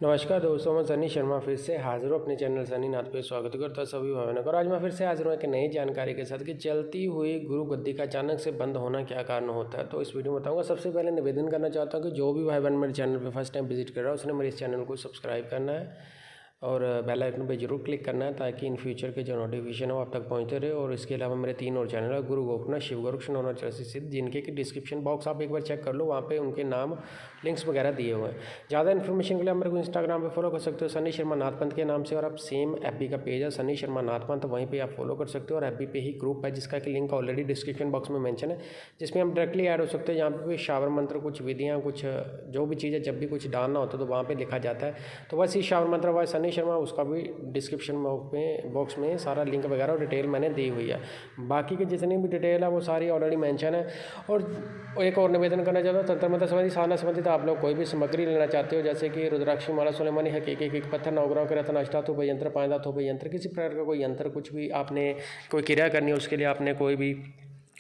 नमस्कार दोस्तों, मैं सनी शर्मा फिर से हाजिर हूँ अपने चैनल सनी नाथ पे स्वागत करता हूँ सभी भाइयों को। और आज मैं फिर से हाजिर हूँ एक नई जानकारी के साथ कि चलती हुई गुरु गद्दी का अचानक से बंद होना क्या कारण होता है। तो इस वीडियो में बताऊंगा। सबसे पहले निवेदन करना चाहता हूँ कि जो भी भाई बहन मेरे चैनल पर फर्स्ट टाइम विजिट कर रहा है उसने मेरे इस चैनल को सब्सक्राइब करना है और बेल आइकन पे जरूर क्लिक करना है ताकि इन फ्यूचर के जो नोटिफिकेशन है वो आप तक पहुंचते रहे। और इसके अलावा मेरे 3 और चैनल है, गुरु गोपनाथ, शिव गुरु कृष्ण सिद्ध, जिनके कि डिस्क्रिप्शन बॉक्स आप एक बार चेक कर लो, वहाँ पे उनके नाम लिंक्स वगैरह दिए हुए हैं। ज़्यादा इन्फॉर्मेशन के लिए आप मेरे को इंस्टाग्राम पे फॉलो कर सकते हो सनी शर्मा नाथ पंथ के नाम से, और आप सेम एफबी का पेज है सनी शर्मा नाथ पंथ, वहीं पर आप फॉलो कर सकते हो। और एफबी पे ही ग्रुप है जिसका कि लिंक ऑलरेडी डिस्क्रिप्शन बॉक्स में मेंशन है, जिसमें हम डायरेक्टली ऐड हो सकते हैं। यहाँ पे शावर मंत्र, कुछ विधियाँ, कुछ जो भी चीज़ें जब भी कुछ डालना होता है तो वहाँ पर लिखा जाता है। तो बस ये शावर मंत्र वाय सनी शर्मा, उसका भी डिस्क्रिप्शन बॉक्स में सारा लिंक वगैरह और डिटेल मैंने दी हुई है। बाकी की जितनी भी डिटेल है वो सारी ऑलरेडी मेंशन है। और एक और निवेदन करना चाहता हूँ, तंत्र मंत्र संबंधी, साधना संबंधित आप लोग कोई भी सामग्री लेना चाहते हो, जैसे कि रुद्राक्षी माला, सुलेमानी, हकीकी पत्थर, नवग्रहों के रत्न, अष्टाथोप यंत्र, 5 धातुओं यंत्र, किसी प्रकार का कोई यंत्र, कुछ भी आपने कोई क्रिया करनी है, उसके लिए आपने कोई भी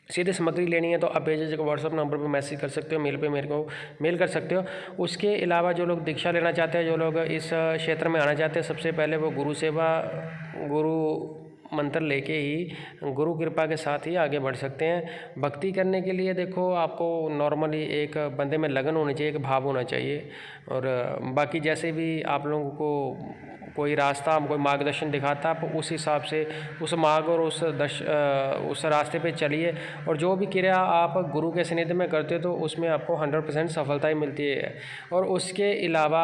सीधे सामग्री लेनी है तो आप भेजे व्हाट्सअप नंबर पर मैसेज कर सकते हो, मेल पे मेरे को मेल कर सकते हो। उसके अलावा जो लोग दीक्षा लेना चाहते हैं, जो लोग इस क्षेत्र में आना चाहते हैं, सबसे पहले वो गुरु सेवा, गुरु मंत्र लेके ही गुरु कृपा के साथ ही आगे बढ़ सकते हैं। भक्ति करने के लिए देखो, आपको नॉर्मली एक बंदे में लगन होनी चाहिए, एक भाव होना चाहिए। और बाकी जैसे भी आप लोगों को कोई रास्ता, कोई मार्गदर्शन दिखाता है, आप उस हिसाब से उस मार्ग और उस रास्ते पे चलिए। और जो भी क्रिया आप गुरु के सानिध्य में करते हो तो उसमें आपको 100% सफलता ही मिलती है। और उसके अलावा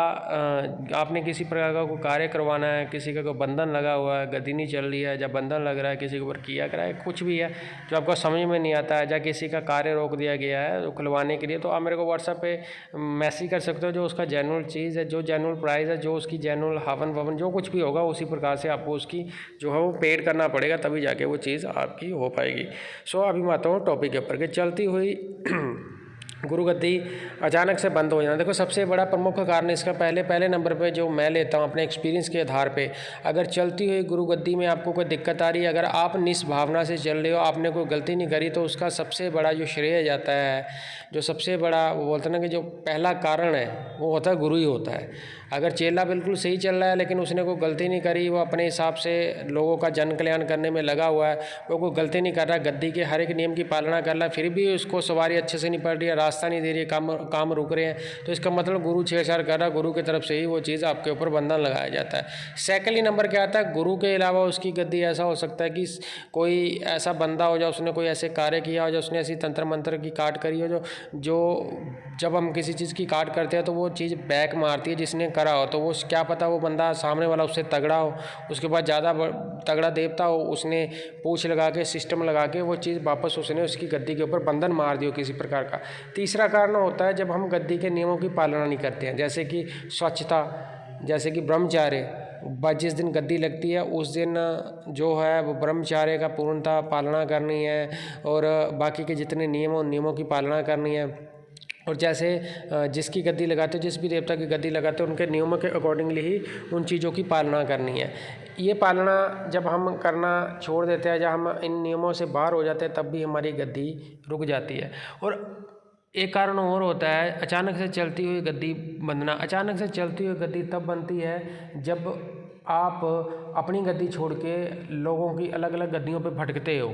आपने किसी प्रकार का कोई कार्य करवाना है, किसी का कोई बंधन लगा हुआ है, गद्दी नहीं चल रही है, या बंधन लग रहा है, किसी के ऊपर किया करा है, कुछ भी है जो आपको समझ में नहीं आता है, या किसी का कार्य रोक दिया गया है खुलवाने के लिए, तो आप मेरे को व्हाट्सएप पे मैसेज कर सकते हो। जो उसका जेन्युइन चीज़ है, जो जेन्युइन प्राइस है, जो उसकी जेन्युइन हवन ववन जो कुछ भी होगा, उसी प्रकार से आपको उसकी जो है वो पेड करना पड़ेगा, तभी जाके वो चीज़ आपकी हो पाएगी। सो अभी मैं आता हूँ टॉपिक के ऊपर कि चलती हुई गुरु गद्दी अचानक से बंद हो जाना। देखो, सबसे बड़ा प्रमुख कारण इसका पहले नंबर पे जो मैं लेता हूँ अपने एक्सपीरियंस के आधार पे, अगर चलती हुई गुरु गद्दी में आपको कोई दिक्कत आ रही है, अगर आप निष्भावना से चल रहे हो, आपने कोई गलती नहीं करी, तो उसका सबसे बड़ा जो श्रेय जाता है, जो सबसे बड़ा वो बोलते हैं ना कि जो पहला कारण है वो होता है गुरु ही होता है। अगर चेला बिल्कुल सही चल रहा है लेकिन उसने कोई गलती नहीं करी, वो अपने हिसाब से लोगों का जन कल्याण करने में लगा हुआ है, वो कोई गलती नहीं कर रहा, गद्दी के हर एक नियम की पालना कर रहा है, फिर भी उसको सवारी अच्छे से नहीं पड़ रही है, रास्ता नहीं दे रही है, काम रुक रहे हैं, तो इसका मतलब गुरु छेड़छाड़ कर रहा है, गुरु की तरफ से ही वो चीज़ आपके ऊपर बंधन लगाया जाता है। सेकेंडली नंबर क्या आता है, गुरु के अलावा उसकी गद्दी ऐसा हो सकता है कि कोई ऐसा बंदा हो जाए, उसने कोई ऐसे कार्य किया हो, जो उसने ऐसी तंत्र मंत्र की काट करी हो, जो जब हम किसी चीज़ की काट करते हैं तो वो चीज़ बैक मारती है जिसने करा हो। तो वो क्या पता वो बंदा सामने वाला उससे तगड़ा हो, उसके बाद ज़्यादा तगड़ा देवता हो, उसने पूछ लगा के, सिस्टम लगा के वो चीज़ वापस उसने उसकी गद्दी के ऊपर बंधन मार दियो किसी प्रकार का। तीसरा कारण होता है जब हम गद्दी के नियमों की पालना नहीं करते हैं, जैसे कि स्वच्छता, जैसे कि ब्रह्मचार्य। जिस दिन गद्दी लगती है उस दिन जो है वो ब्रह्मचार्य का पूर्णतः पालना करनी है, और बाकी के जितने नियमों की पालना करनी है। और जैसे जिसकी गद्दी लगाते हो, जिस भी देवता की गद्दी लगाते हो, उनके नियमों के अकॉर्डिंगली ही उन चीज़ों की पालना करनी है। ये पालना जब हम करना छोड़ देते हैं, जब हम इन नियमों से बाहर हो जाते हैं, तब भी हमारी गद्दी रुक जाती है। और एक कारण और होता है अचानक से चलती हुई गद्दी बंधना। अचानक से चलती हुई गद्दी तब बनती है जब आप अपनी गद्दी छोड़ के लोगों की अलग अलग गद्दियों पे भटकते हो।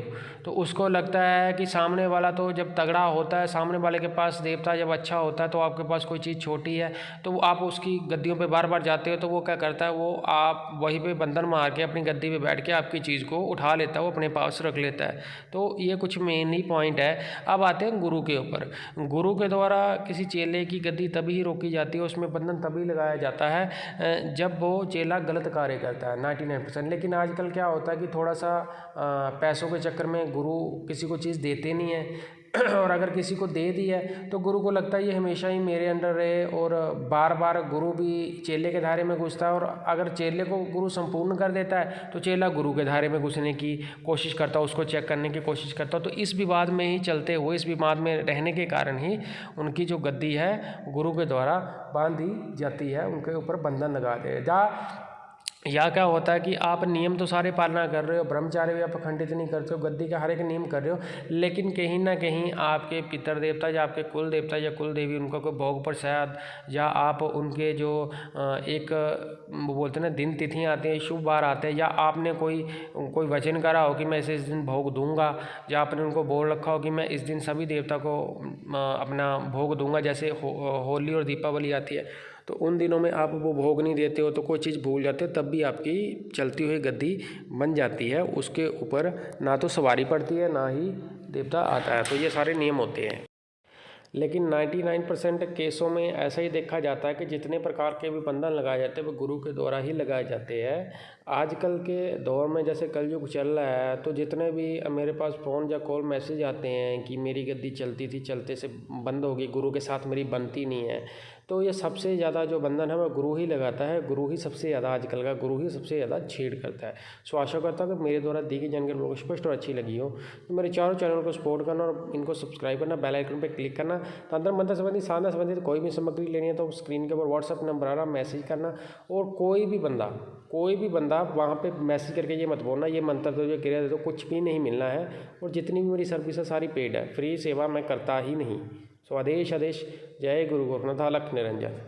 तो उसको लगता है कि सामने वाला तो जब तगड़ा होता है, सामने वाले के पास देवता जब अच्छा होता है, तो आपके पास कोई चीज़ छोटी है तो आप उसकी गद्दियों पे बार बार जाते हो, तो वो क्या करता है, वो आप वहीं पे बंधन मार के अपनी गद्दी पे बैठ के आपकी चीज़ को उठा लेता है, वो अपने पास रख लेता है। तो ये कुछ मेन ही पॉइंट है। अब आते हैं गुरु के ऊपर। गुरु के द्वारा किसी चेले की गद्दी तभी ही रोकी जाती है, उसमें बंधन तभी लगाया जाता है जब वो चेला गलत कार्य करता है 99%। लेकिन आजकल क्या होता है कि थोड़ा सा पैसों के चक्कर में गुरु किसी को चीज़ देते नहीं है और अगर किसी को दे दी है तो गुरु को लगता है ये हमेशा ही मेरे अंडर रहे, और बार बार गुरु भी चेले के धारे में घुसता है। और अगर चेले को गुरु संपूर्ण कर देता है तो चेला गुरु के धारे में घुसने की कोशिश करता है, उसको चेक करने की कोशिश करता है। तो इस विवाद में ही चलते हुए, इस विवाद में रहने के कारण ही उनकी जो गद्दी है गुरु के द्वारा बांध दी जाती है, उनके ऊपर बंधन लगा दिया। या क्या होता है कि आप नियम तो सारे पालना कर रहे हो, ब्रह्मचार्य भी आप खंडित नहीं करते हो, गद्दी का हर एक नियम कर रहे हो, लेकिन कहीं ना कहीं आपके पितर देवता या आपके कुल देवता या कुल देवी उनका कोई भोग प्रसाद, या आप उनके जो एक वो बोलते हैं ना दिन तिथियाँ आती हैं, शुभ वार आते हैं, या आपने कोई कोई वचन करा हो कि मैं इस दिन भोग दूंगा, या आपने उनको बोल रखा हो कि मैं इस दिन सभी देवता को अपना भोग दूंगा, जैसे होली और दीपावली आती है, तो उन दिनों में आप वो भोग नहीं देते हो तो कोई चीज़ भूल जाते हो, तब भी आपकी चलती हुई गद्दी बन जाती है, उसके ऊपर ना तो सवारी पड़ती है ना ही देवता आता है। तो ये सारे नियम होते हैं। लेकिन 99% केसों में ऐसा ही देखा जाता है कि जितने प्रकार के भी बंधन लगाए जाते हैं वो गुरु के द्वारा ही लगाए जाते हैं। आजकल के दौर में जैसे कलयुग चल रहा है, तो जितने भी मेरे पास फ़ोन या कॉल मैसेज आते हैं कि मेरी गद्दी चलती थी, चलते से बंद हो गई, गुरु के साथ मेरी बनती नहीं है, तो ये सबसे ज़्यादा जो बंधन है वो गुरु ही लगाता है। गुरु ही सबसे ज़्यादा, आजकल का गुरु ही सबसे ज़्यादा छेड़ करता है। सो आशा करता हूँ कि मेरे द्वारा दी गई जानकारी लोगों को स्पष्ट और अच्छी लगी हो। तो मेरे चारों चैनल को सपोर्ट करना और इनको सब्सक्राइब करना, बेल आइकन पर क्लिक करना। तंत्र मंत्र संबंधी, साधना संबंधित कोई भी सामग्री लेनी है तो स्क्रीन के ऊपर व्हाट्सअप नंबर आ रहा, मैसेज करना। और कोई भी बंदा वहाँ पे मैसेज करके ये मत बोलना ये मंत्र दो, ये क्रिया दे दो, कुछ भी नहीं मिलना है। और जितनी भी मेरी सर्विस है सारी पेड है, फ्री सेवा मैं करता ही नहीं। सो आदेश, जय गुरु गोरखनाथ, अलख निरंजन।